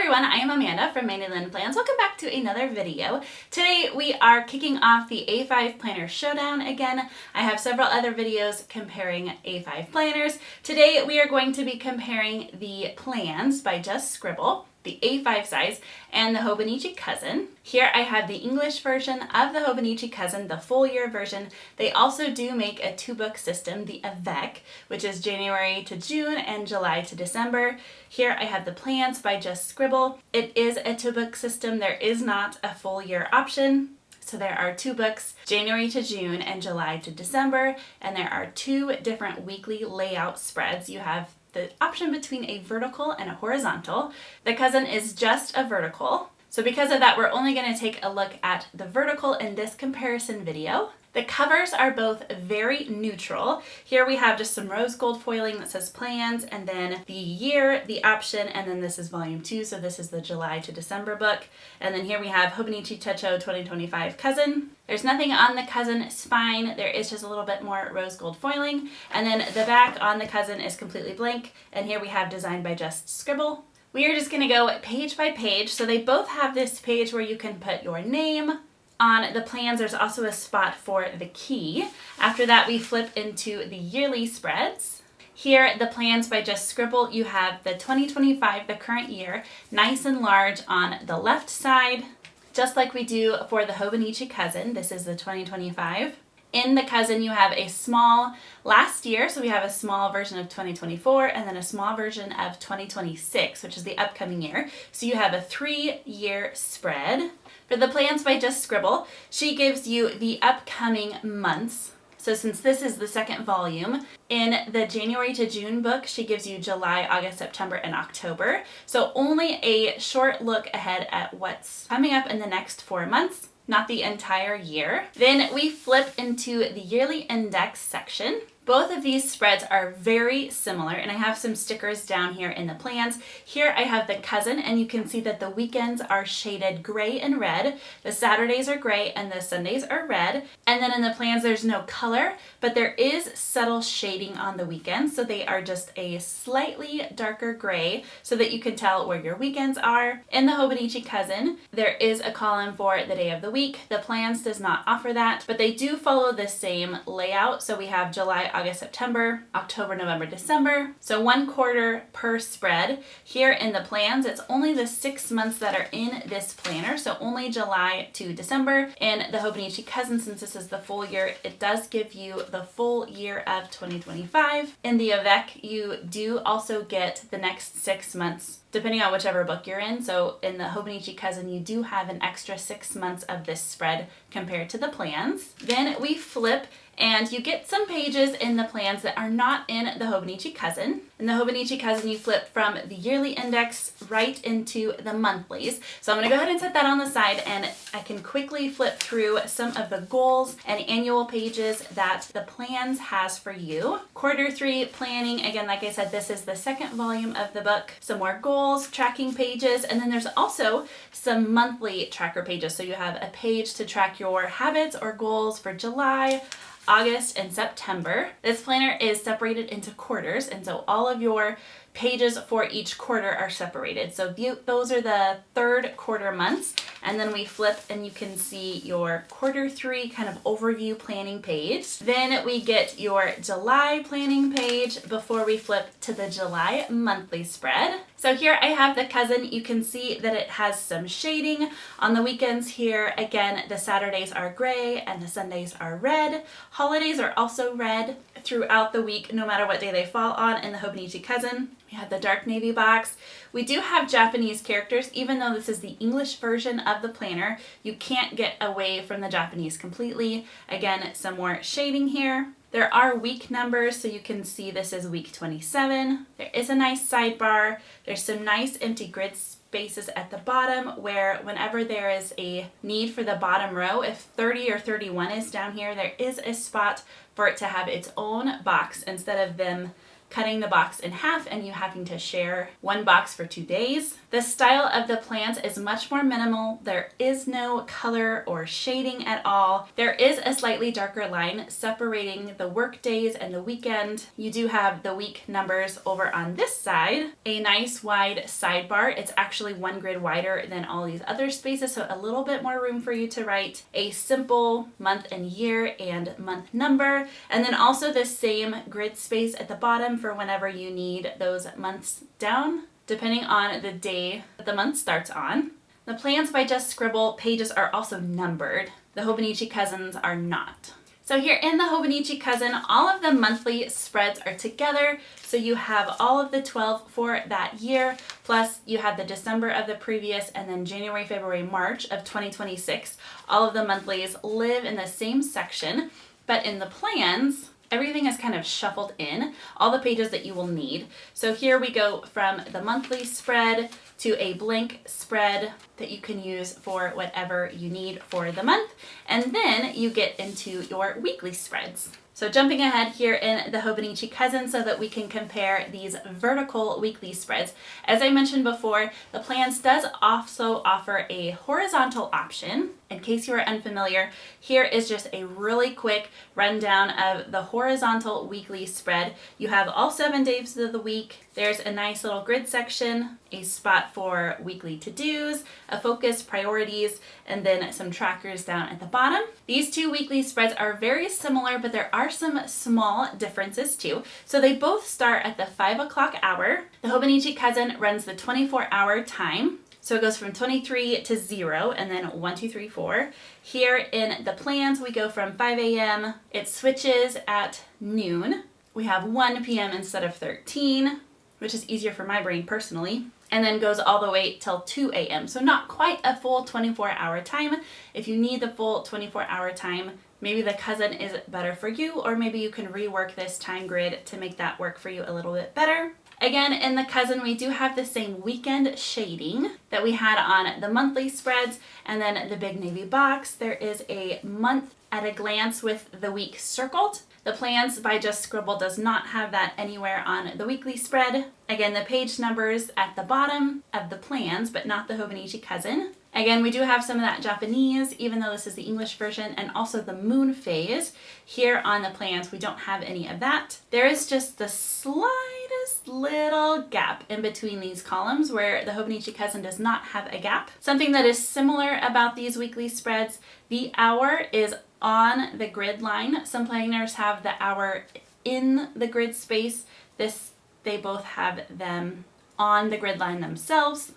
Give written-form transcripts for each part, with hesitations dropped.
everyone, I am Amanda from Mandy Lynn Plans. Welcome back to another video. Today we are kicking off the A5 Planner Showdown again. I have several other videos comparing A5 planners. Today we are going to be comparing the plans by Just Scribble, the A5 size, and the Hobonichi Cousin. Here I have the English version of the Hobonichi Cousin, the full year version. They also do make a two-book system, the Avec, which is January to June and July to December. Here I have the plans by Just Scribble. It is a two-book system. There is not a full year option. So there are two books, January to June and July to December, and there are two different weekly layout spreads. You have the option between a vertical and a horizontal. The Cousin is just a vertical. So because of that, we're only going to take a look at the vertical in this comparison video. The covers are both very neutral. Here we have just some rose gold foiling that says plans, and then the year, the option, and then this is volume 2, so this is the July to December book. And then here we have Hobonichi Techo 2025 Cousin. There's nothing on the Cousin spine. There is just a little bit more rose gold foiling. And then the back on the Cousin is completely blank. And here we have designed by Just Scribble. We are just going to go page by page. So they both have this page where you can put your name. On the plans, there's also a spot for the key. After that, we flip into the yearly spreads. Here, the plans by Just Scribble, you have the 2025, the current year, nice and large on the left side, just like we do for the Hobonichi Cousin. This is the 2025. In the Cousin, you have a small last year, so we have a small version of 2024 and then a small version of 2026, which is the upcoming year. So you have a 3-year spread. For the plans by Just Scribble, she gives you the upcoming months. So since this is the second volume, in the January to June book, she gives you July, August, September, and October. So only a short look ahead at what's coming up in the next 4 months, not the entire year. Then we flip into the yearly index section. Both of these spreads are very similar, and I have some stickers down here in the plans. Here I have the Cousin, and you can see that the weekends are shaded gray and red. The Saturdays are gray and the Sundays are red. And then in the plans there's no color, but there is subtle shading on the weekends, so they are just a slightly darker gray so that you can tell where your weekends are. In the Hobonichi Cousin, there is a column for the day of the week. The plans does not offer that, but they do follow the same layout. So we have July, August, September, October, November, December. So 1 quarter per spread. Here in the plans, it's only the 6 months that are in this planner. So only July to December. In the Hobonichi Cousin, since this is the full year, it does give you the full year of 2025. In the Avec, you do also get the next 6 months, depending on whichever book you're in. So in the Hobonichi Cousin, you do have an extra 6 months of this spread compared to the plans. Then we flip, and you get some pages in the plans that are not in the Hobonichi Cousin. In the Hobonichi Cousin, you flip from the yearly index right into the monthlies. So I'm going to go ahead and set that on the side, and I can quickly flip through some of the goals and annual pages that the plans has for you. Quarter 3 planning, again, like I said, this is the second volume of the book. Some more goals, tracking pages, and then there's also some monthly tracker pages. So you have a page to track your habits or goals for July, August, and September. This planner is separated into quarters, and so all of your pages for each quarter are separated. So those are the 3rd quarter months, and then we flip and you can see your quarter 3 kind of overview planning page. Then we get your July planning page before we flip to the July monthly spread. So here I have the Cousin. You can see that it has some shading on the weekends here. Again, the Saturdays are gray and the Sundays are red. Holidays are also red throughout the week, no matter what day they fall on in the Hobonichi Cousin. We have the dark navy box. We do have Japanese characters. Even though this is the English version of the planner, you can't get away from the Japanese completely. Again, some more shading here. There are week numbers, so you can see this is week 27. There is a nice sidebar. There's some nice empty grid spaces at the bottom where whenever there is a need for the bottom row, if 30 or 31 is down here, there is a spot for it to have its own box instead of them cutting the box in half and you having to share one box for 2 days. The style of the plans is much more minimal. There is no color or shading at all. There is a slightly darker line separating the work days and the weekend. You do have the week numbers over on this side. A nice wide sidebar. It's actually 1 grid wider than all these other spaces, so a little bit more room for you to write a simple month and year and month number. And then also the same grid space at the bottom for whenever you need those months down, depending on the day that the month starts on. The plans by Just Scribble pages are also numbered. The Hobonichi Cousins are not. So here in the Hobonichi Cousin, all of the monthly spreads are together. So you have all of the 12 for that year, plus you have the December of the previous, and then January, February, March of 2026. All of the monthlies live in the same section, but in the plans, everything is kind of shuffled in, all the pages that you will need. So here we go from the monthly spread to a blank spread that you can use for whatever you need for the month. And then you get into your weekly spreads. So jumping ahead here in the Hobonichi Cousin so that we can compare these vertical weekly spreads. As I mentioned before, the plans does also offer a horizontal option. In case you are unfamiliar, here is just a really quick rundown of the horizontal weekly spread. You have all 7 days of the week. There's a nice little grid section, a spot for weekly to-dos, a focus, priorities, and then some trackers down at the bottom. These 2 weekly spreads are very similar, but there are some small differences too. So they both start at the 5 o'clock hour. The Hobonichi Cousin runs the 24-hour time. So it goes from 23 to 0 and then 1, 2, 3, 4. Here in the plans, we go from 5 a.m. It switches at noon. We have 1 p.m. instead of 13, which is easier for my brain personally, and then goes all the way till 2 a.m. So not quite a full 24-hour time. If you need the full 24-hour time, maybe the Cousin is better for you, or maybe you can rework this time grid to make that work for you a little bit better. Again, in the Cousin, we do have the same weekend shading that we had on the monthly spreads, and then the big navy box. There is a month at a glance with the week circled. The plans by Just Scribble does not have that anywhere on the weekly spread. Again, the page numbers at the bottom of the plans, but not the Hobonichi Cousin. Again, we do have some of that Japanese, even though this is the English version, and also the moon phase. Here on the plans, we don't have any of that. There is just the slightest little gap in between these columns where the Hobonichi Cousin does not have a gap. Something that is similar about these weekly spreads, the hour is on the grid line. Some planners have the hour in the grid space. They both have them on the grid line themselves.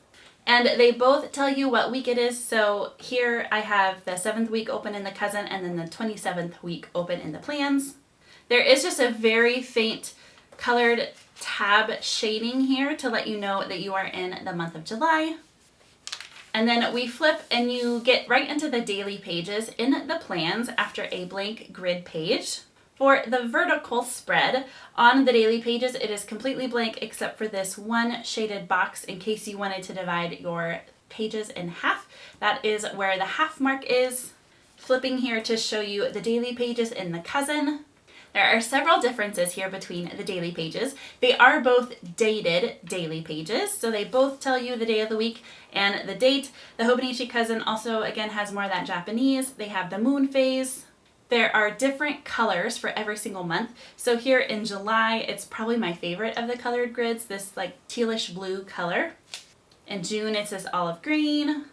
And they both tell you what week it is. So here I have the 7th week open in the Cousin and then the 27th week open in the plans. There is just a very faint colored tab shading here to let you know that you are in the month of July. And then we flip and you get right into the daily pages in the plans after a blank grid page. For the vertical spread, on the daily pages, it is completely blank except for this one shaded box in case you wanted to divide your pages in half. That is where the half mark is. Flipping here to show you the daily pages in the Cousin. There are several differences here between the daily pages. They are both dated daily pages, so they both tell you the day of the week and the date. The Hobonichi Cousin also, again, has more of that Japanese. They have the moon phase. There are different colors for every single month. So here in July, it's probably my favorite of the colored grids, this like tealish blue color. In June, it's this olive green.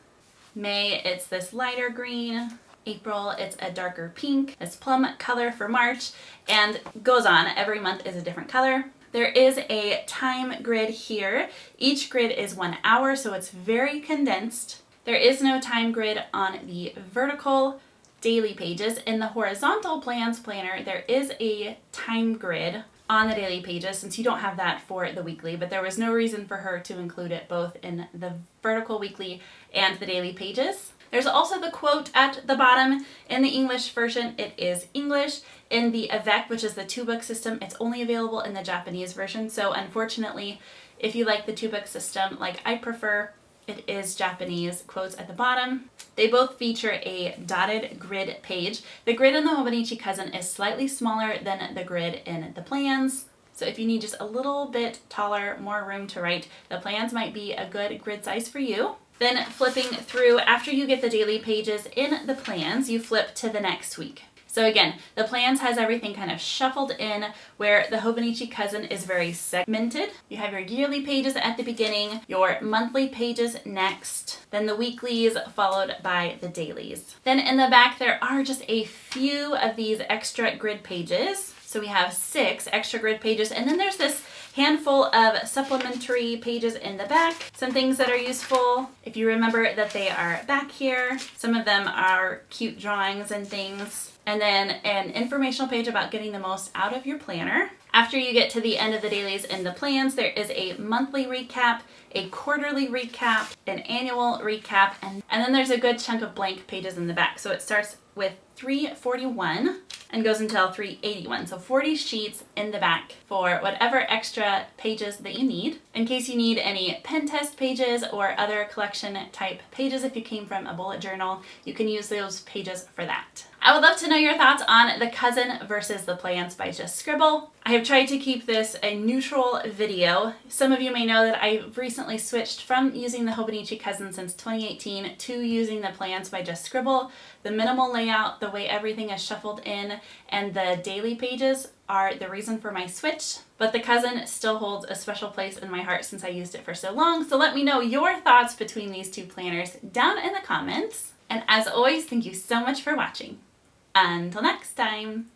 May, it's this lighter green. April, it's a darker pink. It's plum color for March, and goes on. Every month is a different color. There is a time grid here. Each grid is 1 hour, so it's very condensed. There is no time grid on the vertical daily pages. In the horizontal plans planner, there is a time grid on the daily pages since you don't have that for the weekly, but there was no reason for her to include it both in the vertical weekly and the daily pages. There's also the quote at the bottom. In the English version, it is English. In the Avec, which is the 2-book system, it's only available in the Japanese version. So unfortunately, if you like the 2-book system like I prefer, it is Japanese quotes at the bottom. They both feature a dotted grid page. The grid in the Hobonichi Cousin is slightly smaller than the grid in the plans. So if you need just a little bit taller, more room to write, the plans might be a good grid size for you. Then flipping through, after you get the daily pages in the plans, you flip to the next week. So again, the plans has everything kind of shuffled in, where the Hobonichi Cousin is very segmented. You have your yearly pages at the beginning, your monthly pages next, then the weeklies followed by the dailies. Then in the back there are just a few of these extra grid pages. So we have 6 extra grid pages, and then there's this handful of supplementary pages in the back. Some things that are useful, if you remember that they are back here. Some of them are cute drawings and things. And then an informational page about getting the most out of your planner. After you get to the end of the dailies in the plans, there is a monthly recap, a quarterly recap, an annual recap, and then there's a good chunk of blank pages in the back. So it starts with 341 and goes until 381. So 40 sheets in the back for whatever extra pages that you need. In case you need any pen test pages or other collection type pages, if you came from a bullet journal, you can use those pages for that. I would love to know your thoughts on the Cousin versus the plans by Just Scribble. I have tried to keep this a neutral video. Some of you may know that I've recently switched from using the Hobonichi Cousin since 2018 to using the plans by Just Scribble. The minimal layout, the way everything is shuffled in, and the daily pages are the reason for my switch. But the Cousin still holds a special place in my heart since I used it for so long. So let me know your thoughts between these two planners down in the comments. And as always, thank you so much for watching. Until next time.